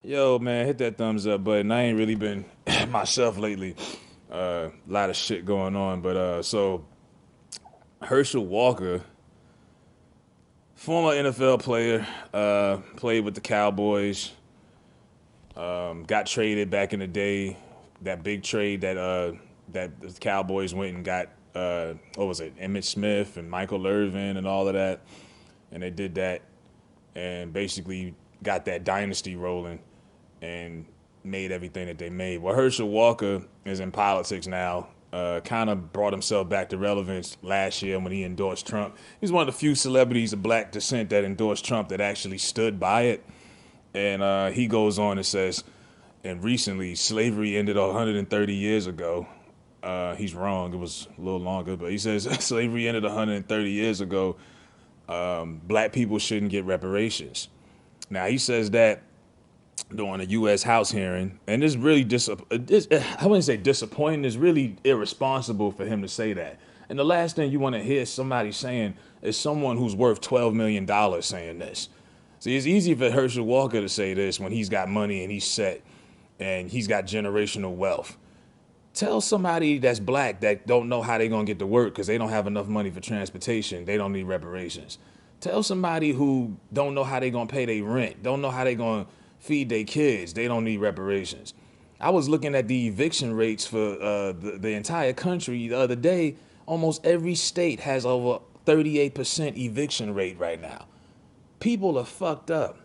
Yo, man, hit that thumbs up button. I ain't really been myself lately. A lot of shit going on, but so Herschel Walker, former NFL player, played with the Cowboys. Got traded back in the day. That big trade that the Cowboys went and got what was it? Emmitt Smith and Michael Irvin and all of that, and they did that and basically got that dynasty rolling and made everything that they made. Well, Herschel Walker is in politics now. Kind of brought himself back to relevance last year when he endorsed Trump. He's one of the few celebrities of black descent that endorsed Trump that actually stood by it. And he goes on and says, and recently, slavery ended 130 years ago. He's wrong. It was a little longer, but he says slavery ended 130 years ago. Black people shouldn't get reparations. Now, he says that during a U.S. House hearing, and it's really I wouldn't say disappointing. It's really irresponsible for him to say that. And the last thing you want to hear somebody saying is someone who's worth $12 million saying this. See, it's easy for Herschel Walker to say this when he's got money and he's set and he's got generational wealth. Tell somebody that's black that don't know how they're going to get to work because they don't have enough money for transportation. They don't need reparations. Tell somebody who don't know how they're going to pay their rent, don't know how they're going to feed their kids. They don't need reparations. I was looking at the eviction rates for the entire country the other day. Almost every state has over 38% eviction rate right now. People are fucked up.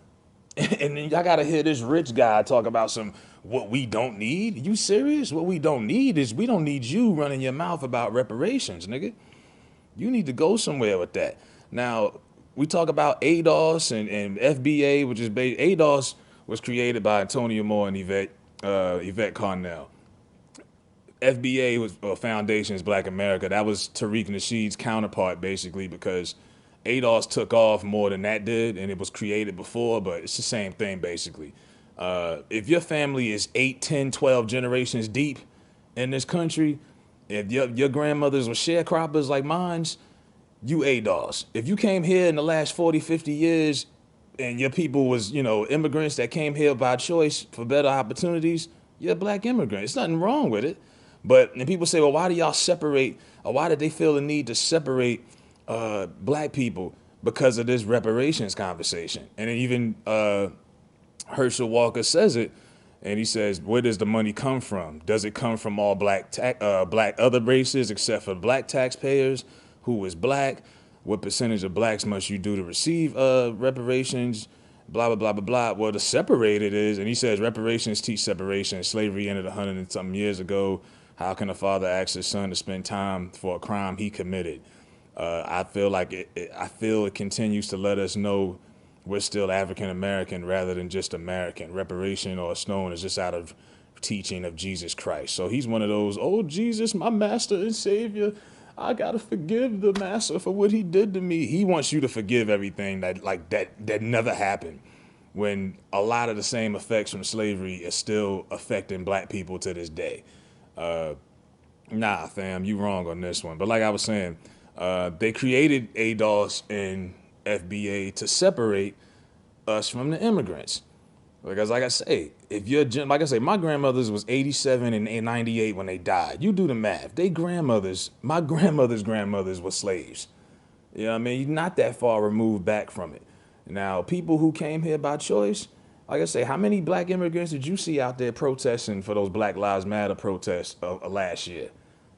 And then y'all gotta hear this rich guy talk about some what we don't need. You serious? What we don't need is we don't need you running your mouth about reparations, nigga. You need to go somewhere with that. Now, we talk about ADOS and FBA, which is ADOS was created by Antonio Moore and Yvette Carnell. FBA was Foundations Black America. That was Tariq Nasheed's counterpart, basically, because ADOS took off more than that did, and it was created before, but it's the same thing, basically. If your family is 8, 10, 12 generations deep in this country, if your grandmothers were sharecroppers like mine's, you ADOS. If you came here in the last 40, 50 years and your people was, immigrants that came here by choice for better opportunities, you're a black immigrant. There's nothing wrong with it. But and people say, well, why do y'all separate, or why did they feel the need to separate black people because of this reparations conversation? And then even Herschel Walker says it, and he says, where does the money come from? Does it come from all black other races except for black taxpayers? Who is black? What percentage of blacks must you do to receive reparations? Blah, blah, blah, blah, blah. Well, to separate it is, and he says reparations teach separation. Slavery ended 100 and something years ago. How can a father ask his son to spend time for a crime he committed? I feel like it continues to let us know we're still African American rather than just American. Reparation or a stone is just out of teaching of Jesus Christ. So he's one of those, oh, Jesus, my master and savior, I gotta forgive the master for what he did to me. He wants you to forgive everything that never happened, when a lot of the same effects from slavery is still affecting black people to this day. Nah, fam, you wrong on this one. But like I was saying, they created ADOS and FBA to separate us from the immigrants. Because like I say, if you're, like I say, my grandmother's was 87 and 98 when they died. You do the math. My grandmother's grandmothers were slaves. You know what I mean? You're not that far removed back from it. Now, people who came here by choice, like I say, how many black immigrants did you see out there protesting for those Black Lives Matter protests last year?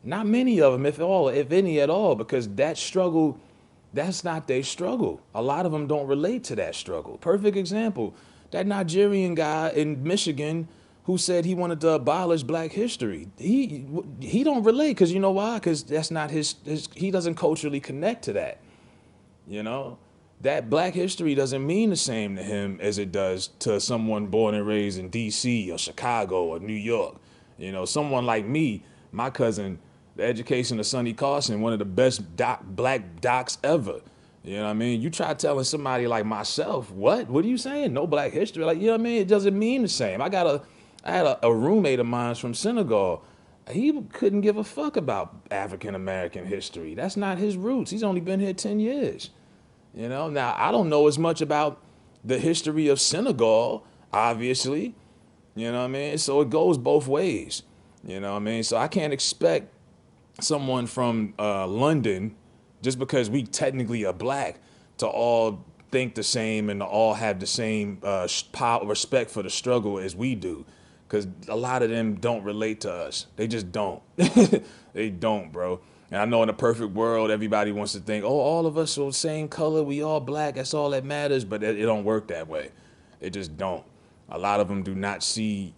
Not many of them, if any at all, because that struggle, that's not their struggle. A lot of them don't relate to that struggle. Perfect example, that Nigerian guy in Michigan who said he wanted to abolish black history. He don't relate, because you know why? Because that's not his, he doesn't culturally connect to that. You know? That black history doesn't mean the same to him as it does to someone born and raised in D.C. or Chicago or New York. You know, someone like me, my cousin, the education of Sonny Carson, one of the best black docs ever. You know what I mean? You try telling somebody like myself, what? What are you saying? No black history? Like, you know what I mean? It doesn't mean the same. I had a roommate of mine from Senegal. He couldn't give a fuck about African American history. That's not his roots. He's only been here 10 years. You know, now I don't know as much about the history of Senegal. obviously. You know what I mean? So it goes both ways. You know what I mean? So I can't expect someone from London, just because we technically are black, to all think the same and to all have the same respect for the struggle as we do. Because a lot of them don't relate to us. They just don't. They don't, bro. And I know in a perfect world, everybody wants to think, oh, all of us are the same color. We all black. That's all that matters. But it don't work that way. It just don't. A lot of them do not see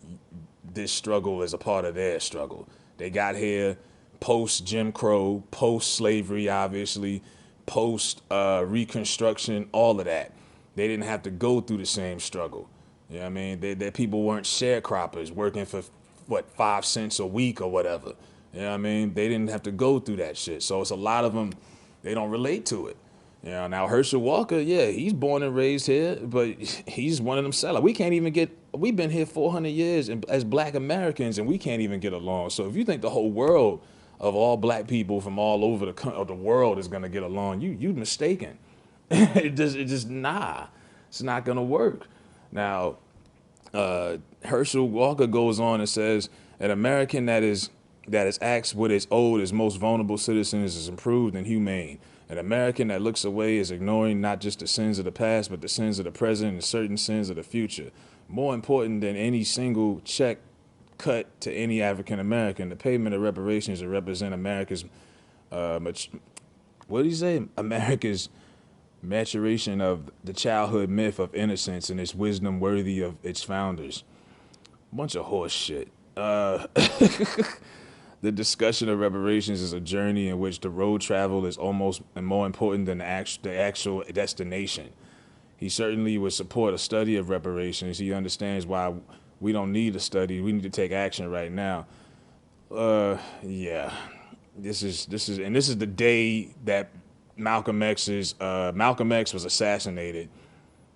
this struggle as a part of their struggle. They got here post Jim Crow, post slavery, obviously, post Reconstruction, all of that. They didn't have to go through the same struggle. You know what I mean? Their people weren't sharecroppers working for, what, 5 cents a week or whatever. You know what I mean? They didn't have to go through that shit. So it's a lot of them, they don't relate to it. You know, now Herschel Walker, yeah, he's born and raised here, but he's one of them sellers. We can't even we've been here 400 years as black Americans, and we can't even get along. So if you think the whole world of all black people from all over the world is gonna get along, you mistaken. It just nah, it's not gonna work. Now, Herschel Walker goes on and says, an American that is acts what is owed as most vulnerable citizens is improved and humane. An American that looks away is ignoring not just the sins of the past, but the sins of the present and certain sins of the future. More important than any single check cut to any African American, the payment of reparations to represent America's, what do you say? America's maturation of the childhood myth of innocence and its wisdom worthy of its founders. Bunch of horse shit. The discussion of reparations is a journey in which the road travel is almost more important than the actual destination. He certainly would support a study of reparations. He understands why we don't need a study. We need to take action right now. Yeah, this is the day that Malcolm X was assassinated.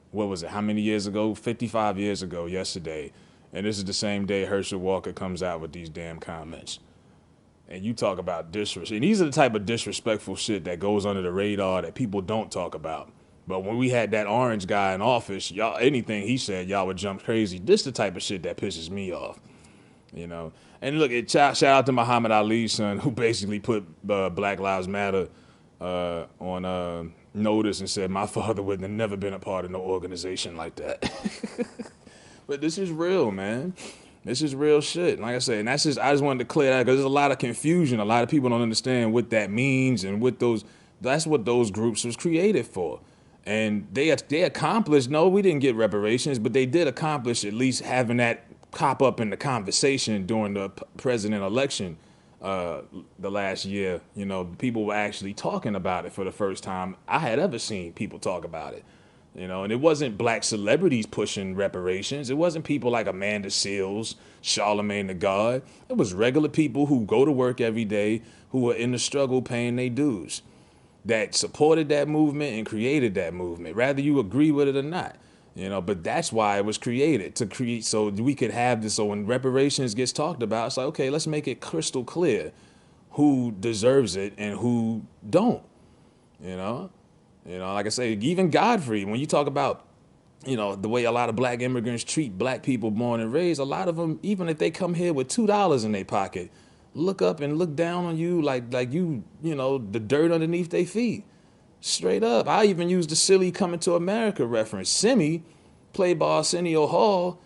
What was it? How many years ago? 55 years ago yesterday. And this is the same day Herschel Walker comes out with these damn comments. And you talk about disrespect. And these are the type of disrespectful shit that goes under the radar that people don't talk about. But when we had that orange guy in office, y'all, anything he said, y'all would jump crazy. This the type of shit that pisses me off, you know. And look, shout out to Muhammad Ali's son, who basically put Black Lives Matter on notice and said, my father would have never been a part of no organization like that. But this is real, man. This is real shit. Like I said, and I just wanted to clear that because there's a lot of confusion. A lot of people don't understand what that means and that's what those groups was created for. And they accomplished, no, we didn't get reparations, but they did accomplish at least having that pop up in the conversation during the president election the last year. You know, people were actually talking about it for the first time I had ever seen people talk about it. You know, and it wasn't black celebrities pushing reparations. It wasn't people like Amanda Seales, Charlemagne the God. It was regular people who go to work every day, who were in the struggle paying their dues, that supported that movement and created that movement, whether you agree with it or not. You know, but that's why it was created, to create so we could have this. So when reparations gets talked about, it's like, okay, let's make it crystal clear who deserves it and who don't, you know? You know, like I say, even Godfrey, when you talk about, you know, the way a lot of black immigrants treat black people born and raised, a lot of them, even if they come here with $2 in their pocket, look up and look down on you like you know, the dirt underneath their feet. Straight up. I even used the silly Coming to America reference. Simi, played by Arsenio Hall,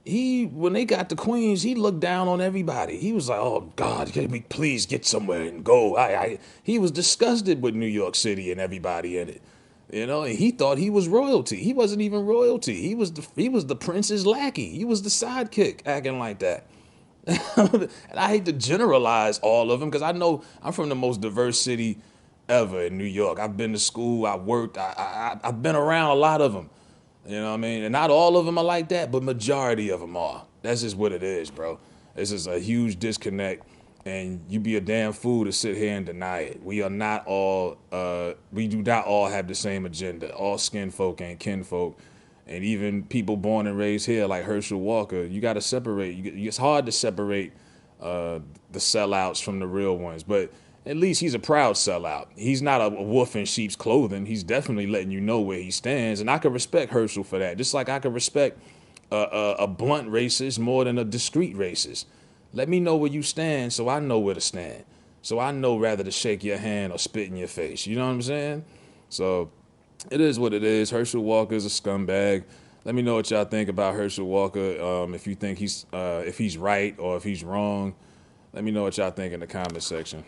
when they got to Queens, he looked down on everybody. He was like, oh, God, can we please get somewhere and go? He was disgusted with New York City and everybody in it. You know, and he thought he was royalty. He wasn't even royalty. He was the prince's lackey. He was the sidekick acting like that. And I hate to generalize all of them because I know I'm from the most diverse city ever in New York. I've been to school, I've worked, I've been around a lot of them. You know what I mean? And not all of them are like that, but majority of them are. That's just what it is, bro. This is a huge disconnect, and you be a damn fool to sit here and deny it. We are not all, we do not all have the same agenda. All skin folk ain't kinfolk. And even people born and raised here like Herschel Walker, you got to separate. It's hard to separate the sellouts from the real ones, but at least he's a proud sellout. He's not a wolf in sheep's clothing. He's definitely letting you know where he stands. And I can respect Herschel for that. Just like I can respect a blunt racist more than a discreet racist. Let me know where you stand so I know where to stand. So I know rather to shake your hand or spit in your face. You know what I'm saying? So it is what it is. Herschel Walker is a scumbag. Let me know what y'all think about Herschel Walker. If you think if he's right or if he's wrong. Let me know what y'all think in the comment section.